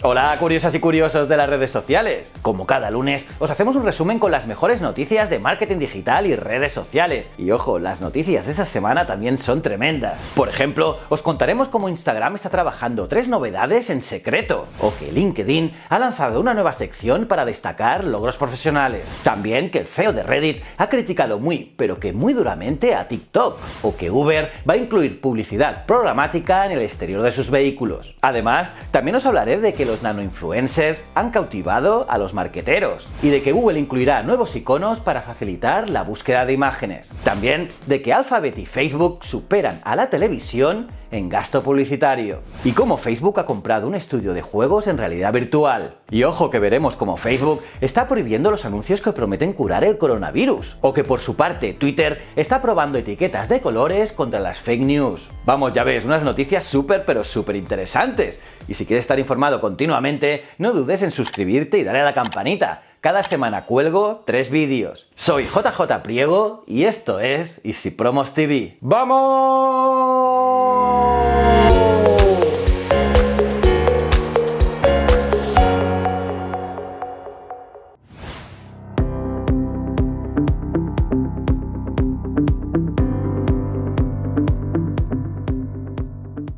Hola curiosas y curiosos de las redes sociales. Como cada lunes, os hacemos un resumen con las mejores noticias de marketing digital y redes sociales. Y ojo, las noticias de esta semana también son tremendas. Por ejemplo, os contaremos cómo Instagram está trabajando 3 novedades en secreto, o que LinkedIn ha lanzado una nueva sección para destacar logros profesionales. También que el CEO de Reddit ha criticado pero que muy duramente a TikTok, o que Uber va a incluir publicidad programática en el exterior de sus vehículos. Además, también os hablaré de que los nanoinfluencers han cautivado a los marqueteros y de que Google incluirá nuevos iconos para facilitar la búsqueda de imágenes. También de que Alphabet y Facebook superan a la televisión en gasto publicitario. Y cómo Facebook ha comprado un estudio de juegos en realidad virtual. Y ojo que veremos cómo Facebook está prohibiendo los anuncios que prometen curar el coronavirus. O que por su parte Twitter está probando etiquetas de colores contra las fake news. Vamos, ya ves, unas noticias súper interesantes. Y si quieres estar informado continuamente, no dudes en suscribirte y darle a la campanita. Cada semana cuelgo 3 vídeos. Soy JJ Priego y esto es Easy Promos TV. ¡Vamos!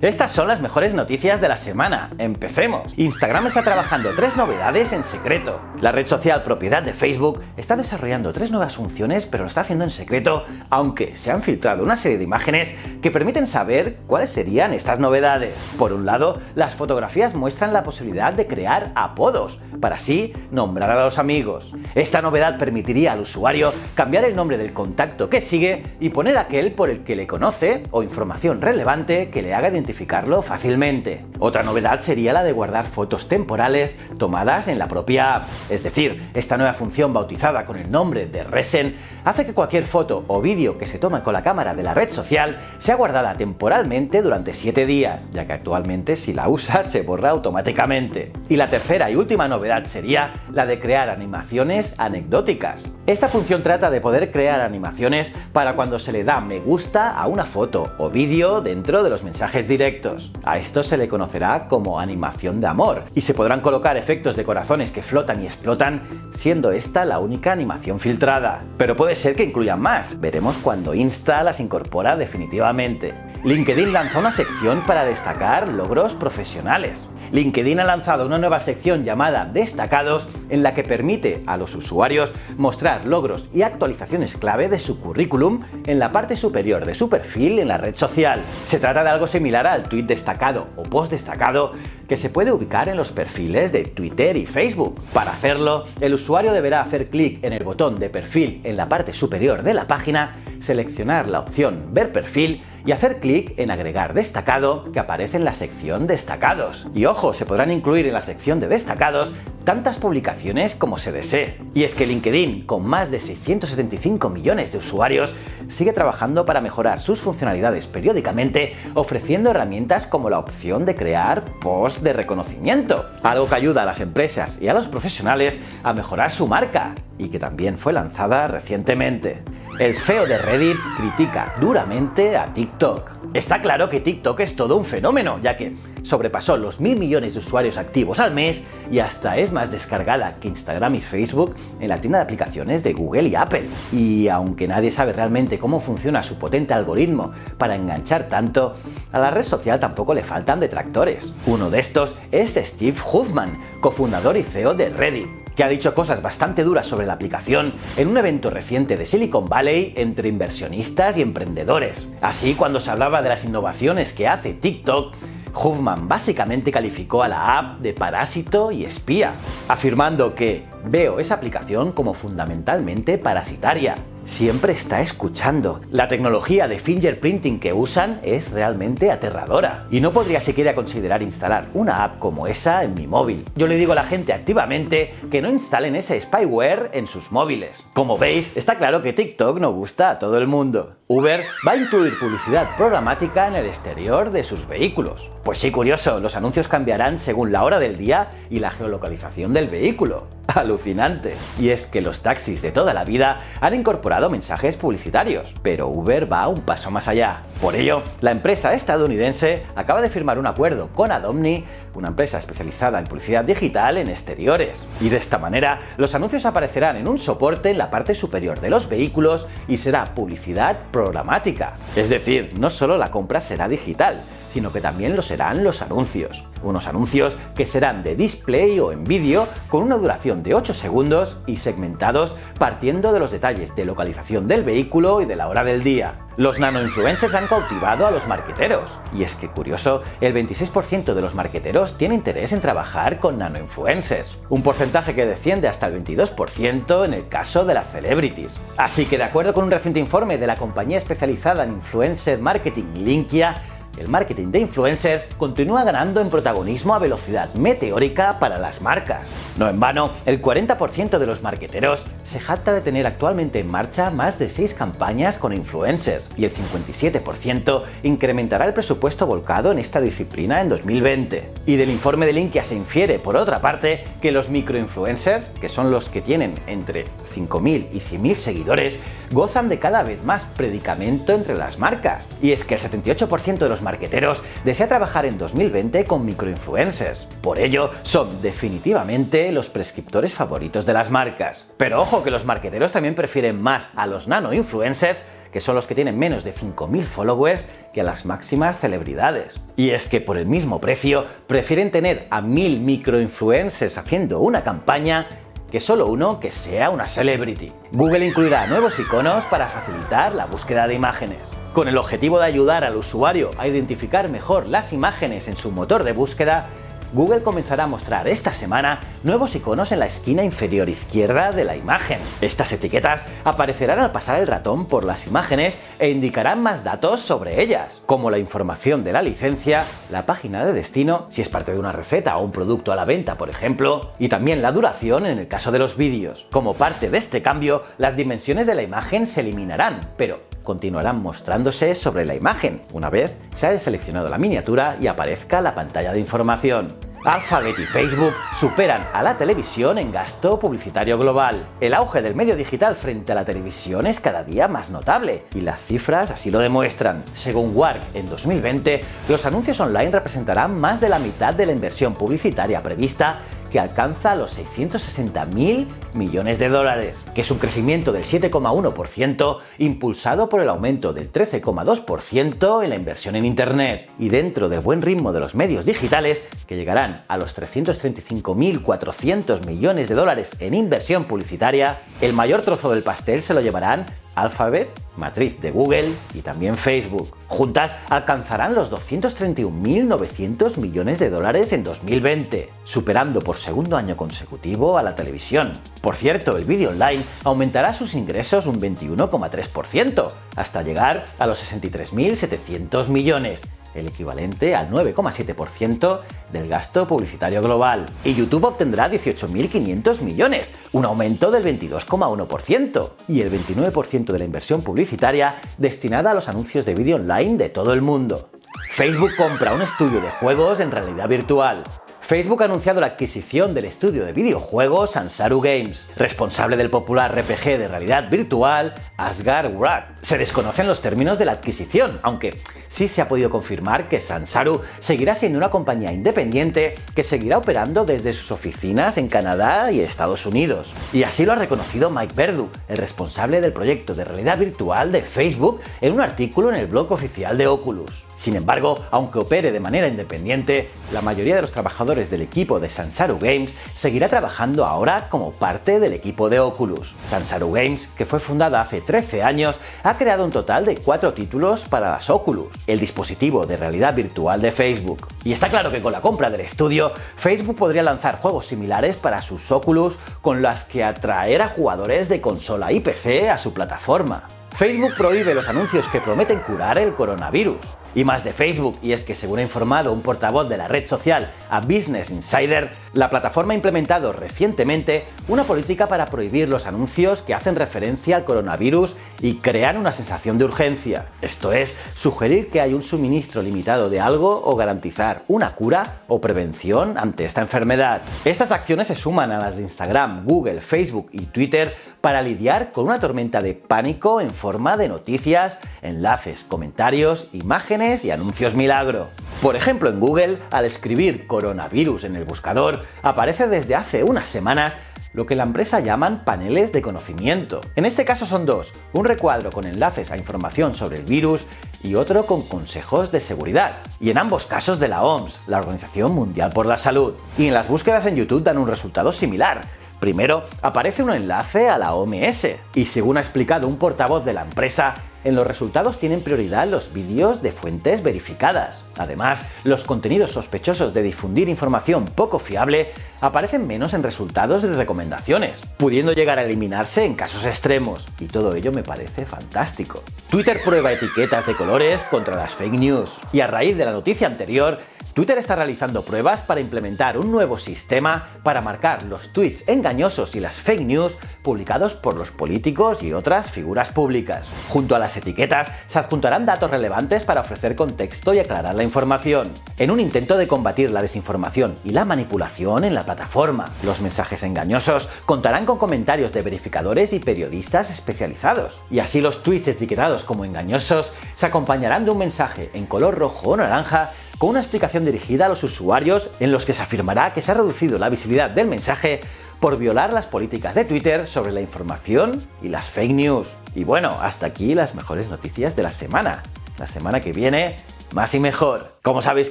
Estas son las mejores noticias de la semana. Empecemos. Instagram está trabajando 3 novedades en secreto. La red social propiedad de Facebook está desarrollando 3 nuevas funciones, pero lo está haciendo en secreto, aunque se han filtrado una serie de imágenes que permiten saber cuáles serían estas novedades. Por un lado, las fotografías muestran la posibilidad de crear apodos, para así nombrar a los amigos. Esta novedad permitiría al usuario cambiar el nombre del contacto que sigue y poner aquel por el que le conoce o información relevante que le haga identificarlo fácilmente. Otra novedad sería la de guardar fotos temporales tomadas en la propia app. Es decir, esta nueva función bautizada con el nombre de Recent hace que cualquier foto o vídeo que se tome con la cámara de la red social sea guardada temporalmente durante 7 días, ya que actualmente si la usas se borra automáticamente. Y la tercera y última novedad sería la de crear animaciones anecdóticas. Esta función trata de poder crear animaciones para cuando se le da me gusta a una foto o vídeo dentro de los mensajes directos. A esto se le conocerá como animación de amor y se podrán colocar efectos de corazones que flotan y explotan, siendo esta la única animación filtrada. Pero puede ser que incluyan más, veremos cuando Insta las incorpora definitivamente. LinkedIn lanza una sección para destacar logros profesionales. LinkedIn ha lanzado una nueva sección llamada Destacados en la que permite a los usuarios mostrar logros y actualizaciones clave de su currículum en la parte superior de su perfil en la red social. Se trata de algo similar al tweet destacado o post destacado que se puede ubicar en los perfiles de Twitter y Facebook. Para hacerlo, el usuario deberá hacer clic en el botón de perfil en la parte superior de la página, seleccionar la opción Ver perfil y hacer clic en agregar destacado que aparece en la sección destacados. Y ojo, se podrán incluir en la sección de destacados tantas publicaciones como se desee. Y es que LinkedIn, con más de 675 millones de usuarios, sigue trabajando para mejorar sus funcionalidades periódicamente, ofreciendo herramientas como la opción de crear posts de reconocimiento, algo que ayuda a las empresas y a los profesionales a mejorar su marca y que también fue lanzada recientemente. El CEO de Reddit critica duramente a TikTok. Está claro que TikTok es todo un fenómeno, ya que sobrepasó los 1.000 millones de usuarios activos al mes y hasta es más descargada que Instagram y Facebook en la tienda de aplicaciones de Google y Apple. Y aunque nadie sabe realmente cómo funciona su potente algoritmo para enganchar tanto, a la red social tampoco le faltan detractores. Uno de estos es Steve Huffman, cofundador y CEO de Reddit, que ha dicho cosas bastante duras sobre la aplicación en un evento reciente de Silicon Valley entre inversionistas y emprendedores. Así, cuando se hablaba de las innovaciones que hace TikTok, Huffman básicamente calificó a la app de parásito y espía, afirmando que veo esa aplicación como fundamentalmente parasitaria. Siempre está escuchando. La tecnología de fingerprinting que usan es realmente aterradora. Y no podría siquiera considerar instalar una app como esa en mi móvil. Yo le digo a la gente activamente que no instalen ese spyware en sus móviles. Como veis, está claro que TikTok no gusta a todo el mundo. Uber va a incluir publicidad programática en el exterior de sus vehículos. Pues sí, curioso, los anuncios cambiarán según la hora del día y la geolocalización del vehículo. Alucinante. Y es que los taxis de toda la vida han incorporado mensajes publicitarios, pero Uber va un paso más allá. Por ello, la empresa estadounidense acaba de firmar un acuerdo con Adomni, una empresa especializada en publicidad digital en exteriores. Y de esta manera, los anuncios aparecerán en un soporte en la parte superior de los vehículos y será publicidad programática. Es decir, no solo la compra será digital, sino que también lo serán los anuncios. Unos anuncios que serán de display o en vídeo con una duración de 8 segundos y segmentados partiendo de los detalles de localización del vehículo y de la hora del día. Los nanoinfluencers han cautivado a los marqueteros. Y es que curioso, el 26% de los marqueteros tiene interés en trabajar con nanoinfluencers. Un porcentaje que desciende hasta el 22% en el caso de las celebrities. Así que de acuerdo con un reciente informe de la compañía especializada en influencer marketing Linkia, el marketing de influencers continúa ganando en protagonismo a velocidad meteórica para las marcas. No en vano, el 40% de los marketeros se jacta de tener actualmente en marcha más de 6 campañas con influencers y el 57% incrementará el presupuesto volcado en esta disciplina en 2020. Y del informe de Linkia se infiere, por otra parte, que los microinfluencers, que son los que tienen entre 5.000 y 100.000 seguidores, gozan de cada vez más predicamento entre las marcas. Y es que el 78% de los marqueteros desea trabajar en 2020 con microinfluencers. Por ello, son definitivamente los prescriptores favoritos de las marcas. Pero ojo que los marqueteros también prefieren más a los nanoinfluencers, que son los que tienen menos de 5.000 followers, que a las máximas celebridades. Y es que por el mismo precio prefieren tener a 1.000 microinfluencers haciendo una campaña que solo uno que sea una celebrity. Google incluirá nuevos iconos para facilitar la búsqueda de imágenes. Con el objetivo de ayudar al usuario a identificar mejor las imágenes en su motor de búsqueda, Google comenzará a mostrar esta semana nuevos iconos en la esquina inferior izquierda de la imagen. Estas etiquetas aparecerán al pasar el ratón por las imágenes e indicarán más datos sobre ellas, como la información de la licencia, la página de destino, si es parte de una receta o un producto a la venta, por ejemplo, y también la duración en el caso de los vídeos. Como parte de este cambio, las dimensiones de la imagen se eliminarán, pero continuarán mostrándose sobre la imagen, una vez se haya seleccionado la miniatura y aparezca la pantalla de información. Alphabet y Facebook superan a la televisión en gasto publicitario global. El auge del medio digital frente a la televisión es cada día más notable, y las cifras así lo demuestran. Según Wark, en 2020, los anuncios online representarán más de la mitad de la inversión publicitaria prevista, que alcanza los 660.000 millones de dólares, que es un crecimiento del 7,1%, impulsado por el aumento del 13,2% en la inversión en Internet. Y dentro del buen ritmo de los medios digitales, que llegarán a los 335.400 millones de dólares en inversión publicitaria, el mayor trozo del pastel se lo llevarán Alphabet, matriz de Google, y también Facebook. Juntas alcanzarán los 231.900 millones de dólares en 2020, superando por segundo año consecutivo a la televisión. Por cierto, el vídeo online aumentará sus ingresos un 21,3%, hasta llegar a los 63.700 millones, el equivalente al 9,7% del gasto publicitario global. Y YouTube obtendrá 18.500 millones, un aumento del 22,1%, y el 29% de la inversión publicitaria destinada a los anuncios de vídeo online de todo el mundo. Facebook compra un estudio de juegos en realidad virtual. Facebook ha anunciado la adquisición del estudio de videojuegos Sansaru Games, responsable del popular RPG de realidad virtual Asgard Wrath. Se desconocen los términos de la adquisición, aunque sí se ha podido confirmar que Sansaru seguirá siendo una compañía independiente que seguirá operando desde sus oficinas en Canadá y Estados Unidos. Y así lo ha reconocido Mike Verdu, el responsable del proyecto de realidad virtual de Facebook, en un artículo en el blog oficial de Oculus. Sin embargo, aunque opere de manera independiente, la mayoría de los trabajadores del equipo de Sansaru Games seguirá trabajando ahora como parte del equipo de Oculus. Sansaru Games, que fue fundada hace 13 años, ha creado un total de 4 títulos para las Oculus, el dispositivo de realidad virtual de Facebook. Y está claro que con la compra del estudio, Facebook podría lanzar juegos similares para sus Oculus con las que atraer a jugadores de consola y PC a su plataforma. Facebook prohíbe los anuncios que prometen curar el coronavirus. Y más de Facebook, y es que según ha informado un portavoz de la red social a Business Insider, La plataforma ha implementado recientemente una política para prohibir los anuncios que hacen referencia al coronavirus y crean una sensación de urgencia. Esto es, sugerir que hay un suministro limitado de algo o garantizar una cura o prevención ante esta enfermedad. Estas acciones se suman a las de Instagram, Google, Facebook y Twitter para lidiar con una tormenta de pánico en forma de noticias, enlaces, comentarios, imágenes y anuncios milagro. Por ejemplo, en Google, al escribir coronavirus en el buscador, aparece desde hace unas semanas lo que la empresa llaman paneles de conocimiento. En este caso son dos, un recuadro con enlaces a información sobre el virus y otro con consejos de seguridad. Y en ambos casos de la OMS, la Organización Mundial por la Salud. Y en las búsquedas en YouTube dan un resultado similar. Primero, aparece un enlace a la OMS y según ha explicado un portavoz de la empresa, en los resultados tienen prioridad los vídeos de fuentes verificadas. Además, los contenidos sospechosos de difundir información poco fiable aparecen menos en resultados y recomendaciones, pudiendo llegar a eliminarse en casos extremos. Y todo ello me parece fantástico. Twitter prueba etiquetas de colores contra las fake news. Y a raíz de la noticia anterior, Twitter está realizando pruebas para implementar un nuevo sistema para marcar los tweets engañosos y las fake news publicados por los políticos y otras figuras públicas. Junto a las etiquetas se adjuntarán datos relevantes para ofrecer contexto y aclarar la información, en un intento de combatir la desinformación y la manipulación en la plataforma. Los mensajes engañosos contarán con comentarios de verificadores y periodistas especializados, y así los tweets etiquetados como engañosos se acompañarán de un mensaje en color rojo o naranja con una explicación dirigida a los usuarios en los que se afirmará que se ha reducido la visibilidad del mensaje por violar las políticas de Twitter sobre la información y las fake news. Y bueno, hasta aquí las mejores noticias de la semana. La semana que viene, más y mejor. ¿Cómo os habéis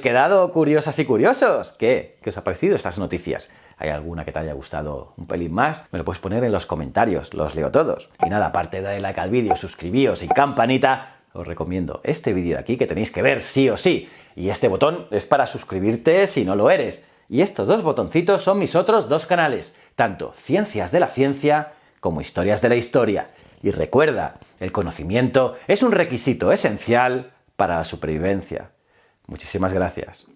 quedado, curiosas y curiosos? ¿Qué os ha parecido estas noticias? ¿Hay alguna que te haya gustado un pelín más? Me lo puedes poner en los comentarios, los leo todos. Y nada, aparte de darle like al vídeo, suscribíos y campanita, os recomiendo este vídeo de aquí que tenéis que ver sí o sí. Y este botón es para suscribirte si no lo eres. Y estos dos botoncitos son mis otros dos canales, tanto Ciencias de la Ciencia como Historias de la Historia. Y recuerda, el conocimiento es un requisito esencial para la supervivencia. Muchísimas gracias.